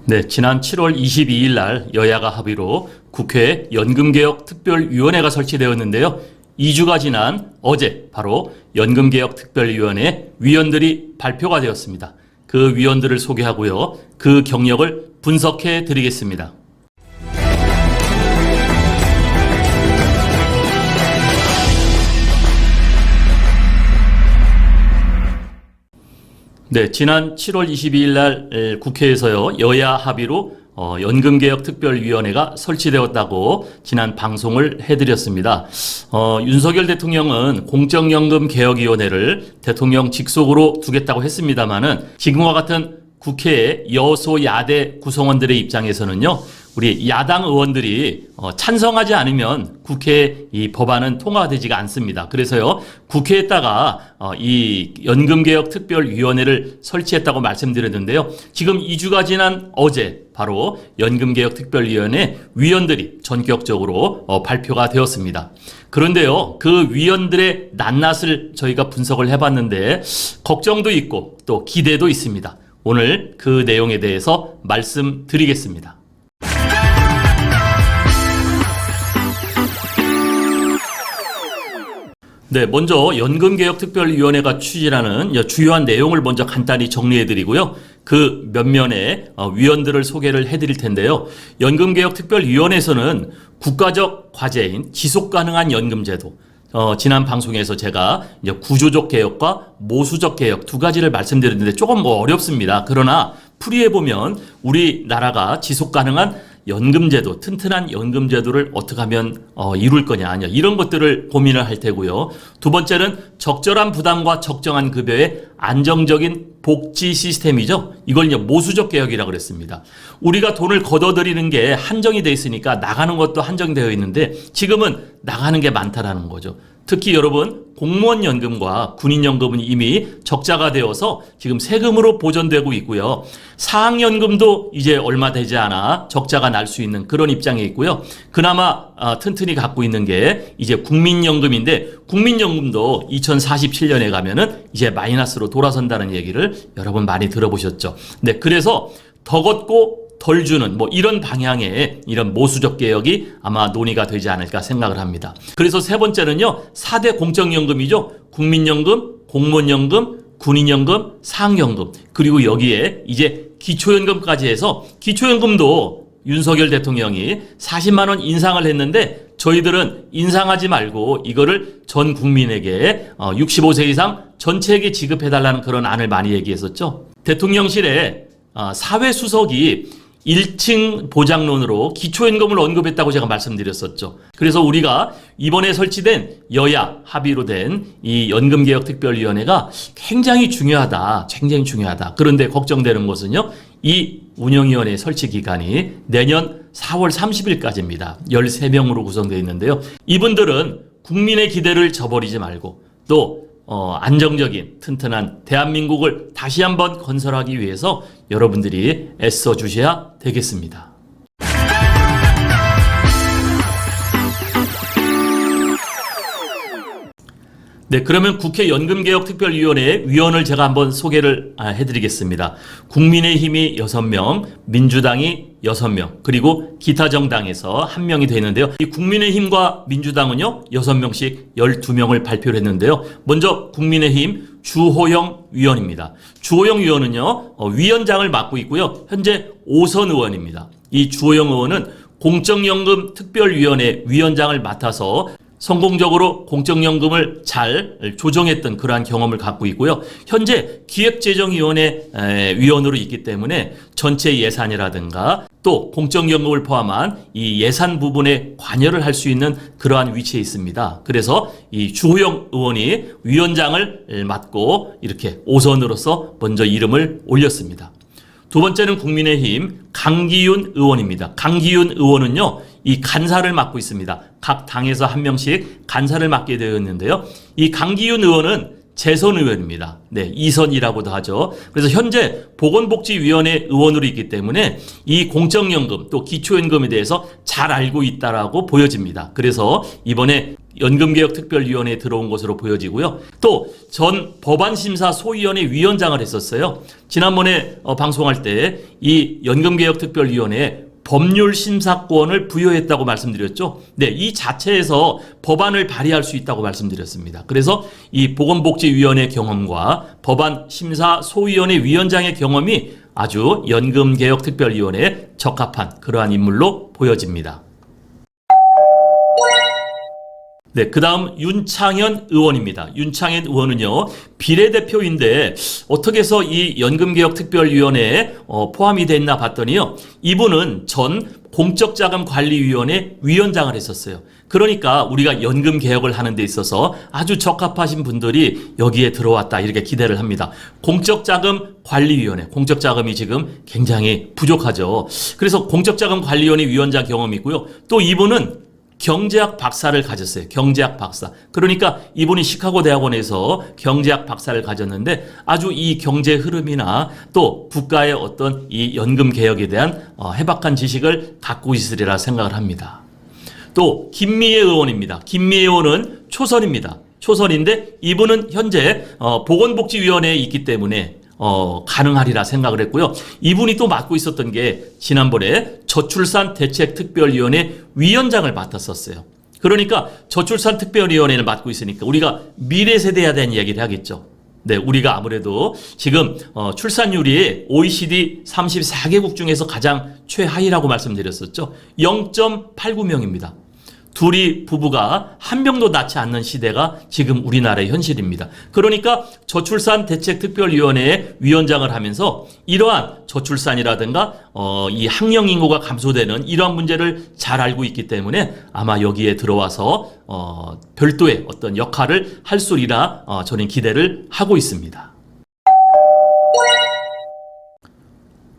네, 지난 7월 22일 날 여야가 합의로 국회에 연금개혁 특별위원회가 설치되었는데요. 2주가 지난 어제 바로 연금개혁 특별위원회 위원들이 발표가 되었습니다. 그 위원들을 소개하고요. 그 경력을 분석해 드리겠습니다. 네, 지난 7월 22일 날 국회에서요, 여야 합의로 연금개혁특별위원회가 설치되었다고 지난 방송을 해드렸습니다. 윤석열 대통령은 공적연금개혁위원회를 대통령 직속으로 두겠다고 했습니다만은 지금과 같은 국회의 여소야대 구성원들의 입장에서는요, 우리 야당 의원들이 찬성하지 않으면 국회에 이 법안은 통과되지가 않습니다. 그래서요, 국회에다가 이 연금개혁특별위원회를 설치했다고 말씀드렸는데요. 지금 2주가 지난 어제 바로 연금개혁특별위원회 위원들이 전격적으로 발표가 되었습니다. 그런데요, 그 위원들의 낱낱을 저희가 분석을 해봤는데 걱정도 있고 또 기대도 있습니다. 오늘 그 내용에 대해서 말씀드리겠습니다. 네, 먼저 연금개혁특별위원회가 추진하는 주요한 내용을 먼저 간단히 정리해드리고요. 그 몇면의 위원들을 소개를 해드릴 텐데요. 연금개혁특별위원회에서는 국가적 과제인 지속가능한 연금제도, 지난 방송에서 제가 이제 구조적 개혁과 모수적 개혁 두 가지를 말씀드렸는데 조금 어렵습니다. 그러나 풀이해보면 우리나라가 지속가능한 연금제도, 튼튼한 연금제도를 어떻게 하면 이룰 거냐, 이런 것들을 고민을 할 테고요. 두 번째는 적절한 부담과 적정한 급여의 안정적인 복지 시스템이죠. 이걸 이제 모수적 개혁이라고 그랬습니다. 우리가 돈을 걷어들이는 게 한정이 돼 있으니까 나가는 것도 한정되어 있는데 지금은 나가는 게 많다라는 거죠. 특히 여러분, 공무원 연금과 군인 연금은 이미 적자가 되어서 지금 세금으로 보전되고 있고요. 사학연금도 이제 얼마 되지 않아 적자가 날 수 있는 그런 입장에 있고요. 그나마 튼튼히 갖고 있는 게 이제 국민연금인데, 국민연금도 2047년에 가면은 이제 마이너스로 돌아선다는 얘기를 여러분 많이 들어보셨죠. 네, 그래서 더 걷고 덜 주는 이런 방향의 이런 모수적 개혁이 아마 논의가 되지 않을까 생각을 합니다. 그래서 세 번째는요, 4대 공적연금이죠. 국민연금, 공무원연금, 군인연금, 사학연금, 그리고 여기에 이제 기초연금까지 해서, 기초연금도 윤석열 대통령이 40만 원 인상을 했는데 저희들은 인상하지 말고 이거를 전 국민에게 65세 이상 전체에게 지급해달라는 그런 안을 많이 얘기했었죠. 대통령실에 사회수석이 1층 보장론으로 기초연금을 언급했다고 제가 말씀드렸었죠. 그래서 우리가 이번에 설치된 여야 합의로 된 이 연금개혁특별위원회가 굉장히 중요하다. 그런데 걱정되는 것은요, 이 운영위원회 설치 기간이 내년 4월 30일까지입니다. 13명으로 구성되어 있는데요. 이분들은 국민의 기대를 저버리지 말고 또 안정적인 튼튼한 대한민국을 다시 한번 건설하기 위해서 여러분들이 애써 주셔야 되겠습니다. 네, 그러면 국회 연금개혁특별위원회 위원을 제가 한번 소개를 해드리겠습니다. 국민의힘이 6명, 민주당이 6명, 그리고 기타 정당에서 1명이 되는데요. 이 국민의힘과 민주당은요, 6명씩 12명을 발표를 했는데요. 먼저 국민의힘 주호영 위원입니다. 주호영 위원은요, 위원장을 맡고 있고요. 현재 5선 의원입니다. 이 주호영 의원은 공적연금 특별위원회 위원장을 맡아서 성공적으로 공적연금을 잘 조정했던 그러한 경험을 갖고 있고요. 현재 기획재정위원회 위원으로 있기 때문에 전체 예산이라든가 또 공적연금을 포함한 이 예산 부분에 관여를 할 수 있는 그러한 위치에 있습니다. 그래서 이 주호영 의원이 위원장을 맡고 이렇게 5선으로서 먼저 이름을 올렸습니다. 두 번째는 국민의힘 강기윤 의원입니다. 강기윤 의원은요, 이 간사를 맡고 있습니다. 각 당에서 1명씩 간사를 맡게 되었는데요. 이 강기윤 의원은 재선 의원입니다. 네, 2선이라고도 하죠. 그래서 현재 보건복지위원회 의원으로 있기 때문에 이 공적연금 또 기초연금에 대해서 잘 알고 있다라고 보여집니다. 그래서 이번에 연금개혁특별위원회에 들어온 것으로 보여지고요. 또 전 법안심사소위원회 위원장을 했었어요. 지난번에 방송할 때 이 연금개혁특별위원회에 법률 심사권을 부여했다고 말씀드렸죠. 네, 이 자체에서 법안을 발의할 수 있다고 말씀드렸습니다. 그래서 이 보건복지위원회 경험과 법안심사소위원회 위원장의 경험이 아주 연금개혁특별위원회에 적합한 그러한 인물로 보여집니다. 네, 그 다음 윤창현 의원입니다. 윤창현 의원은요, 비례대표인데 어떻게 해서 이 연금개혁특별위원회에 포함이 됐나 봤더니요, 이분은 전 공적자금관리위원회 위원장을 했었어요. 그러니까 우리가 연금개혁을 하는 데 있어서 아주 적합하신 분들이 여기에 들어왔다, 이렇게 기대를 합니다. 공적자금관리위원회, 공적자금이 지금 굉장히 부족하죠. 그래서 공적자금관리위원회 위원장 경험이 있고요. 또 이분은 경제학 박사를 가졌어요. 경제학 박사. 그러니까 이분이 시카고 대학원에서 경제학 박사를 가졌는데 아주 이 경제 흐름이나 또 국가의 어떤 이 연금 개혁에 대한 해박한 지식을 갖고 있으리라 생각을 합니다. 또 김미애 의원입니다. 김미애 의원은 초선입니다. 초선인데 이분은 현재 보건복지위원회에 있기 때문에 가능하리라 생각을 했고요. 이분이 또 맡고 있었던 게 지난번에 저출산 대책특별위원회 위원장을 맡았었어요. 그러니까 저출산 특별위원회를 맡고 있으니까 우리가 미래 세대에 대한 이야기를 하겠죠. 네, 우리가 아무래도 지금 출산율이 OECD 34개국 중에서 가장 최하위라고 말씀드렸었죠. 0.89명입니다. 둘이 부부가 한 명도 낳지 않는 시대가 지금 우리나라의 현실입니다. 그러니까 저출산 대책특별위원회의 위원장을 하면서 이러한 저출산이라든가 이 학령 인구가 감소되는 이러한 문제를 잘 알고 있기 때문에 아마 여기에 들어와서 별도의 어떤 역할을 할 수리라 저는 기대를 하고 있습니다.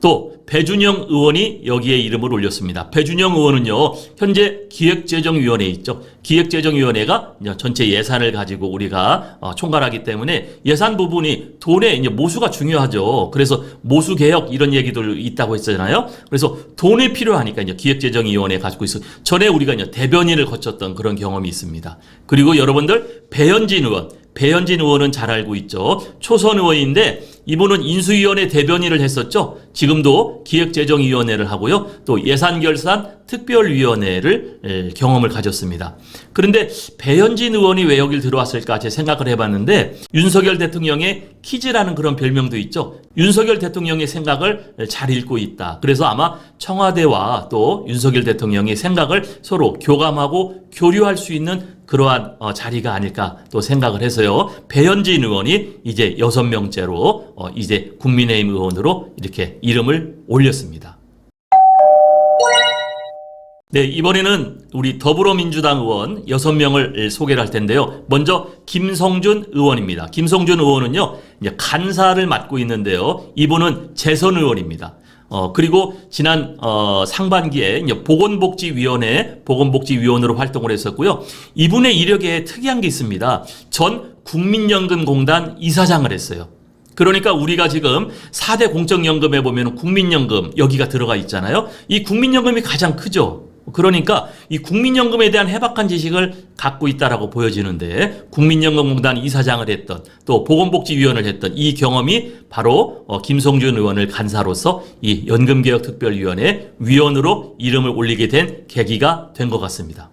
또 배준영 의원이 여기에 이름을 올렸습니다. 배준영 의원은요, 현재 기획재정위원회에 있죠. 기획재정위원회가 전체 예산을 가지고 우리가 총괄하기 때문에 예산 부분이 돈의 이제 모수가 중요하죠. 그래서 모수 개혁 이런 얘기들 있다고 했잖아요. 그래서 돈이 필요하니까 이제 기획재정위원회 가지고 있어. 전에 우리가 이제 대변인을 거쳤던 그런 경험이 있습니다. 그리고 여러분들 배현진 의원은 잘 알고 있죠. 초선 의원인데 이분은 인수위원회 대변인을 했었죠. 지금도 기획재정위원회를 하고요. 또 예산결산 특별위원회를 경험을 가졌습니다. 그런데 배현진 의원이 왜 여길 들어왔을까 제 생각을 해봤는데 윤석열 대통령의 키즈라는 그런 별명도 있죠. 윤석열 대통령의 생각을 잘 읽고 있다. 그래서 아마 청와대와 또 윤석열 대통령의 생각을 서로 교감하고 교류할 수 있는 그러한 자리가 아닐까 또 생각을 해서요. 배현진 의원이 이제 6명째로 이제 국민의힘 의원으로 이렇게 이름을 올렸습니다. 네, 이번에는 우리 더불어민주당 의원 6명을 소개를 할 텐데요. 먼저 김성준 의원입니다. 김성준 의원은요, 이제 간사를 맡고 있는데요. 이분은 재선 의원입니다. 그리고 지난 상반기에 이제 보건복지위원으로 활동을 했었고요. 이분의 이력에 특이한 게 있습니다. 전 국민연금공단 이사장을 했어요. 그러니까 우리가 지금 4대 공적연금에 보면 국민연금 여기가 들어가 있잖아요. 이 국민연금이 가장 크죠. 그러니까 이 국민연금에 대한 해박한 지식을 갖고 있다라고 보여지는데 국민연금공단 이사장을 했던 또 보건복지위원을 했던 이 경험이 바로 김성준 의원을 간사로서 이 연금개혁특별위원회 위원으로 이름을 올리게 된 계기가 된 것 같습니다.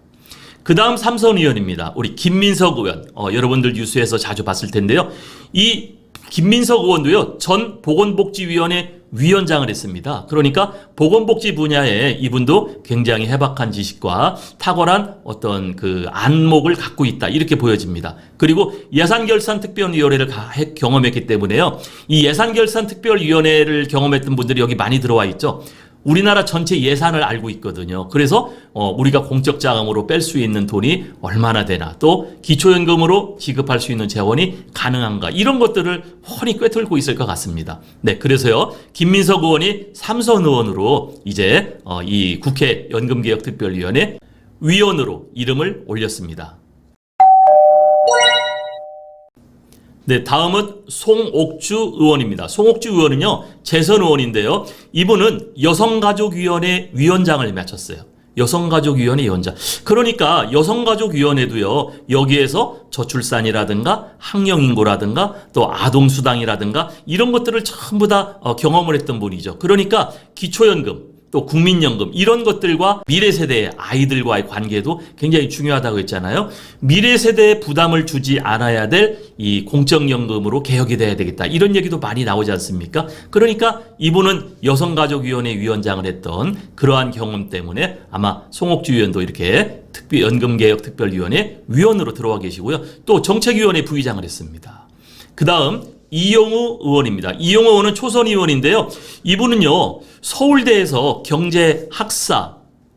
그 다음 삼선 의원입니다. 우리 김민석 의원. 여러분들 뉴스에서 자주 봤을 텐데요. 이 김민석 의원도요, 전 보건복지위원회 위원장을 했습니다. 그러니까 보건복지 분야에 이분도 굉장히 해박한 지식과 탁월한 어떤 그 안목을 갖고 있다. 이렇게 보여집니다. 그리고 예산결산특별위원회를 경험했기 때문에요. 이 예산결산특별위원회를 경험했던 분들이 여기 많이 들어와 있죠. 우리나라 전체 예산을 알고 있거든요. 그래서 우리가 공적 자금으로 뺄 수 있는 돈이 얼마나 되나, 또 기초연금으로 지급할 수 있는 재원이 가능한가, 이런 것들을 훤히 꿰뚫고 있을 것 같습니다. 네, 그래서요, 김민석 의원이 삼선 의원으로 이제 이 국회 연금개혁특별위원회 위원으로 이름을 올렸습니다. 네, 다음은 송옥주 의원입니다. 송옥주 의원은요, 재선 의원인데요. 이분은 여성가족위원회 위원장을 맡았어요. 여성가족위원회 위원장. 그러니까 여성가족위원회도요, 여기에서 저출산이라든가 학령인구라든가 또 아동수당이라든가 이런 것들을 전부 다 경험을 했던 분이죠. 그러니까 기초연금, 또 국민연금 이런 것들과 미래 세대의 아이들과의 관계도 굉장히 중요하다고 했잖아요. 미래 세대에 부담을 주지 않아야 될 이 공적연금으로 개혁이 돼야 되겠다. 이런 얘기도 많이 나오지 않습니까? 그러니까 이분은 여성가족위원회 위원장을 했던 그러한 경험 때문에 아마 송옥주 의원도 이렇게 연금개혁특별위원회 위원으로 들어와 계시고요. 또 정책위원회 부의장을 했습니다. 그 다음 이용우 의원입니다. 이용우 의원은 초선 의원인데요. 이분은요, 서울대에서 경제학사,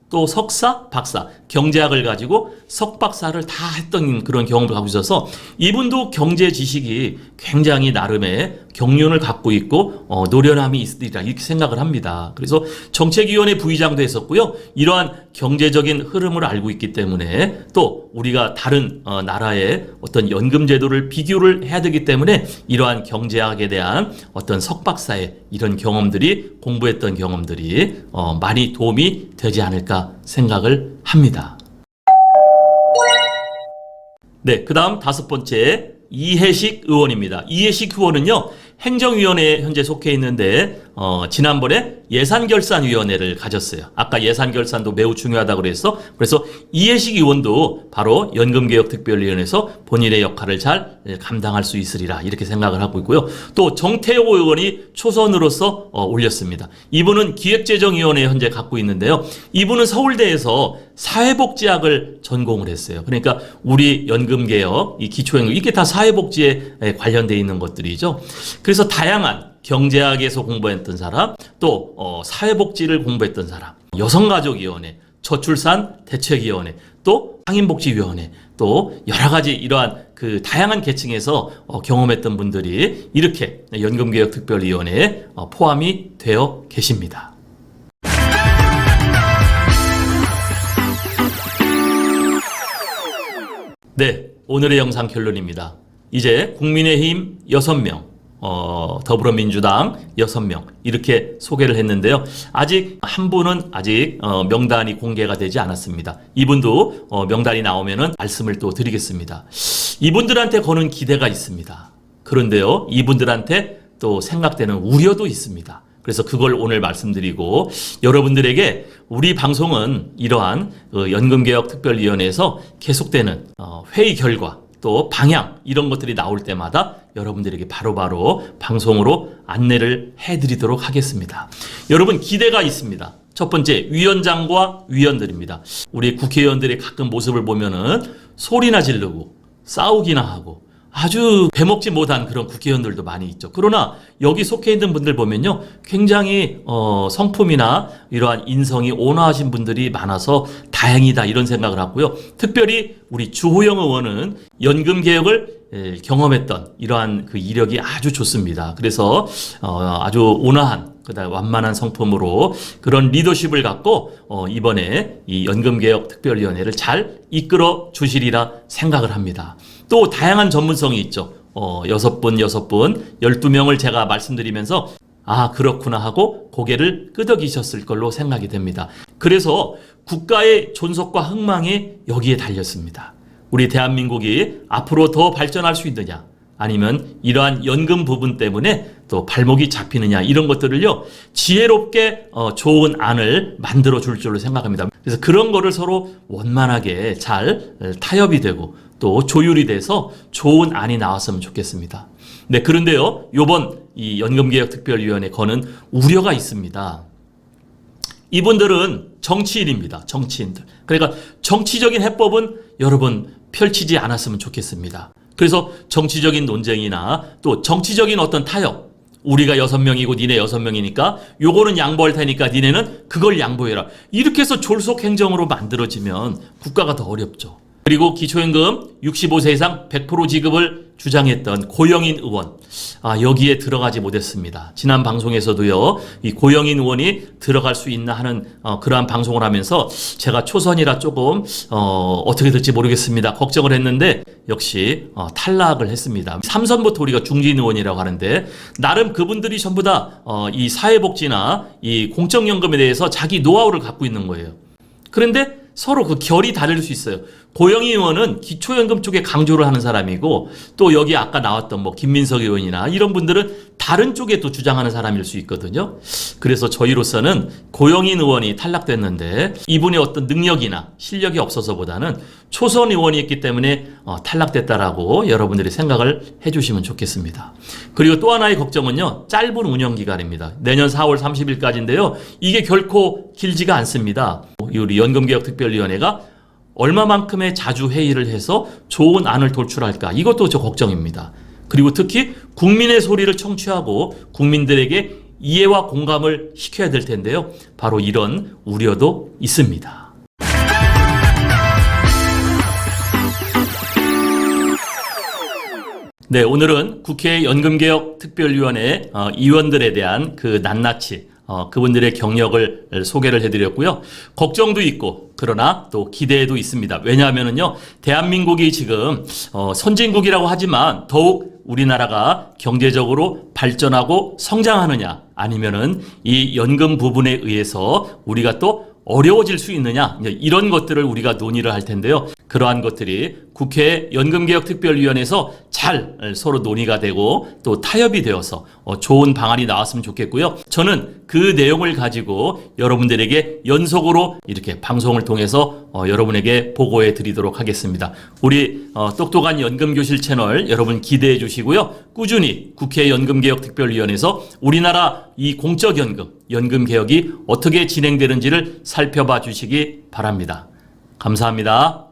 또 석사, 박사, 경제학을 가지고 석박사를 다 했던 그런 경험을 갖고 있어서 이분도 경제 지식이 굉장히 나름의 경륜을 갖고 있고 노련함이 있으리라 이렇게 생각을 합니다. 그래서 정책위원회 부의장도 했었고요. 이러한 경제적인 흐름을 알고 있기 때문에 또 우리가 다른 나라의 어떤 연금 제도를 비교를 해야 되기 때문에 이러한 경제학에 대한 어떤 석박사의 이런 경험들이 공부했던 경험들이 많이 도움이 되지 않을까 생각을 합니다. 네, 그 다음 5번째 이해식 의원입니다. 이해식 의원은요, 행정위원회에 현재 속해 있는데 지난번에 예산결산위원회를 가졌어요. 아까 예산결산도 매우 중요하다고 그래서 이해식 의원도 바로 연금개혁특별위원회에서 본인의 역할을 잘 감당할 수 있으리라 이렇게 생각을 하고 있고요. 또 정태호 의원이 초선으로서 올렸습니다. 이분은 기획재정위원회에 현재 갖고 있는데요. 이분은 서울대에서 사회복지학을 전공을 했어요. 그러니까 우리 연금개혁, 이 기초연금 이게 다 사회복지에 관련되어 있는 것들이죠. 그래서 다양한 경제학에서 공부했던 사람, 또 사회복지를 공부했던 사람, 여성가족위원회, 저출산 대책위원회, 또 상인복지위원회, 또 여러 가지 이러한 그 다양한 계층에서 경험했던 분들이 이렇게 연금개혁특별위원회에 포함이 되어 계십니다. 네, 오늘의 영상 결론입니다. 이제 국민의힘 6명, 더불어민주당 6명 이렇게 소개를 했는데요. 아직 한 분은 아직 명단이 공개가 되지 않았습니다. 이분도 명단이 나오면은 말씀을 또 드리겠습니다. 이분들한테 거는 기대가 있습니다. 그런데요, 이분들한테 또 생각되는 우려도 있습니다. 그래서 그걸 오늘 말씀드리고 여러분들에게 우리 방송은 이러한 연금개혁특별위원회에서 계속되는 회의 결과 또 방향 이런 것들이 나올 때마다 여러분들에게 바로바로 방송으로 안내를 해드리도록 하겠습니다. 여러분 기대가 있습니다. 첫 번째 위원장과 위원들입니다. 우리 국회의원들의 가끔 모습을 보면은 소리나 지르고 싸우기나 하고 아주 배먹지 못한 그런 국회의원들도 많이 있죠. 그러나 여기 속해 있는 분들 보면요, 굉장히 성품이나 이러한 인성이 온화하신 분들이 많아서 다행이다 이런 생각을 하고요. 특별히 우리 주호영 의원은 연금 개혁을 경험했던 이러한 그 이력이 아주 좋습니다. 그래서 아주 온화한 그다음 완만한 성품으로 그런 리더십을 갖고 이번에 이 연금개혁특별위원회를 잘 이끌어 주시리라 생각을 합니다. 또 다양한 전문성이 있죠. 6분, 12명을 제가 말씀드리면서 아 그렇구나 하고 고개를 끄덕이셨을 걸로 생각이 됩니다. 그래서 국가의 존속과 흥망이 여기에 달렸습니다. 우리 대한민국이 앞으로 더 발전할 수 있느냐 아니면 이러한 연금 부분 때문에 또 발목이 잡히느냐 이런 것들을요 지혜롭게 좋은 안을 만들어 줄 줄로 생각합니다. 그래서 그런 거를 서로 원만하게 잘 타협이 되고 또 조율이 돼서 좋은 안이 나왔으면 좋겠습니다. 네, 그런데요 요번 이 연금개혁특별위원회 거는 우려가 있습니다. 이분들은 정치인입니다. 정치인들. 그러니까 정치적인 해법은 여러분 펼치지 않았으면 좋겠습니다. 그래서 정치적인 논쟁이나 또 정치적인 어떤 타협, 우리가 6명이고 니네 6명이니까 요거는 양보할 테니까 니네는 그걸 양보해라. 이렇게 해서 졸속 행정으로 만들어지면 국가가 더 어렵죠. 그리고 기초연금 65세 이상 100% 지급을 주장했던 고영인 의원, 여기에 들어가지 못했습니다. 지난 방송에서도요, 이 고영인 의원이 들어갈 수 있나 하는 그러한 방송을 하면서 제가 초선이라 조금 어떻게 될지 모르겠습니다. 걱정을 했는데 역시 탈락을 했습니다. 3선부터 우리가 중진 의원이라고 하는데 나름 그분들이 전부 다 이 사회복지나 이 공적연금에 대해서 자기 노하우를 갖고 있는 거예요. 그런데 서로 그 결이 다를 수 있어요. 고영희 의원은 기초연금 쪽에 강조를 하는 사람이고 또 여기 아까 나왔던 뭐 김민석 의원이나 이런 분들은 다른 쪽에 또 주장하는 사람일 수 있거든요. 그래서 저희로서는 고영희 의원이 탈락됐는데 이분의 어떤 능력이나 실력이 없어서보다는 초선 의원이었기 때문에 탈락됐다라고 여러분들이 생각을 해주시면 좋겠습니다. 그리고 또 하나의 걱정은요. 짧은 운영 기간입니다. 내년 4월 30일까지인데요. 이게 결코 길지가 않습니다. 우리 연금개혁특별위원회가 얼마만큼의 자주 회의를 해서 좋은 안을 도출할까? 이것도 저 걱정입니다. 그리고 특히 국민의 소리를 청취하고 국민들에게 이해와 공감을 시켜야 될 텐데요. 바로 이런 우려도 있습니다. 네, 오늘은 국회 연금개혁특별위원회 의원들에 대한 그 낱낱이 그분들의 경력을 소개를 해드렸고요. 걱정도 있고 그러나 또 기대도 있습니다. 왜냐하면요, 대한민국이 지금 선진국이라고 하지만 더욱 우리나라가 경제적으로 발전하고 성장하느냐 아니면은 이 연금 부분에 의해서 우리가 또 어려워질 수 있느냐 이런 것들을 우리가 논의를 할 텐데요. 그러한 것들이 국회 연금개혁특별위원회에서 잘 서로 논의가 되고 또 타협이 되어서 좋은 방안이 나왔으면 좋겠고요. 저는 그 내용을 가지고 여러분들에게 연속으로 이렇게 방송을 통해서 여러분에게 보고해 드리도록 하겠습니다. 우리 똑똑한 연금교실 채널 여러분 기대해 주시고요. 꾸준히 국회 연금개혁특별위원회에서 우리나라 이 공적연금, 연금개혁이 어떻게 진행되는지를 살펴봐 주시기 바랍니다. 감사합니다.